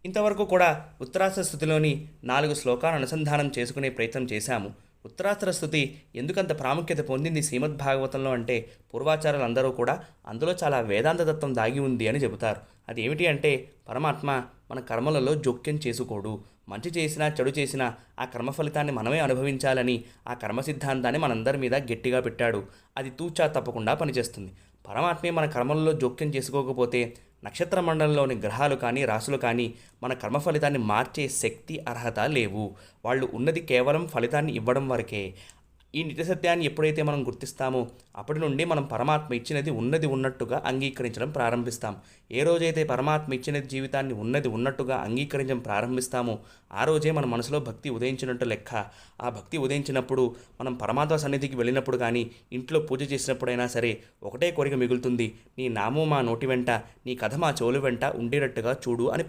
ఇంతవరకు కూడా ఉత్తరాస్త్ర స్థుతిలోని 4 శ్లోకాలను అనుసంధానం చేసుకునే ప్రయత్నం చేశాము. ఉత్తరాస్త్ర స్థుతి ఎందుకంత ప్రాముఖ్యత పొందింది శ్రీమద్ భాగవతంలో అంటే పూర్వాచార్యులందరూ కూడా అందులో చాలా వేదాంత తత్వం దాగి ఉంది అని చెబుతారు. అది ఏమిటి అంటే పరమాత్మ మన కర్మలలో జోక్యం చేసుకోడు. మంచి చేసినా చెడు చేసినా ఆ కర్మ ఫలితాన్ని మనమే అనుభవించాలని ఆ కర్మ సిద్ధాంతాన్ని మనందరి మీద గట్టిగా పెట్టాడు. అది తూచా తప్పకుండా పనిచేస్తుంది. పరమాత్మే మన కర్మలలో జోక్యం చేసుకోకపోతే నక్షత్ర మండలంలోని గ్రహాలు కానీ రాశులు కానీ మన కర్మ ఫలితాన్ని మార్చే శక్తి అర్హత లేవు. వాళ్ళు ఉన్నది కేవలం ఫలితాన్ని ఇవ్వడం వరకే. ఈ నిత్య సత్యాన్ని ఎప్పుడైతే మనం గుర్తిస్తామో అప్పటి నుండి మనం పరమాత్మ ఇచ్చినది ఉన్నది ఉన్నట్టుగా అంగీకరించడం ప్రారంభిస్తాం. ఏ రోజైతే పరమాత్మ ఇచ్చిన జీవితాన్ని ఉన్నది ఉన్నట్టుగా అంగీకరించడం ప్రారంభిస్తామో ఆ రోజే మన మనసులో భక్తి ఉదయించినట్టు లెక్క. ఆ భక్తి ఉదయించినప్పుడు మనం పరమాత్మ సన్నిధికి వెళ్ళినప్పుడు కానీ ఇంట్లో పూజ చేసినప్పుడైనా సరే ఒకటే కోరిక మిగులుతుంది, నీ నామం మా నోటి వెంట, నీ కథ మా చెవుల వెంట ఉండేటట్టుగా చూడు అని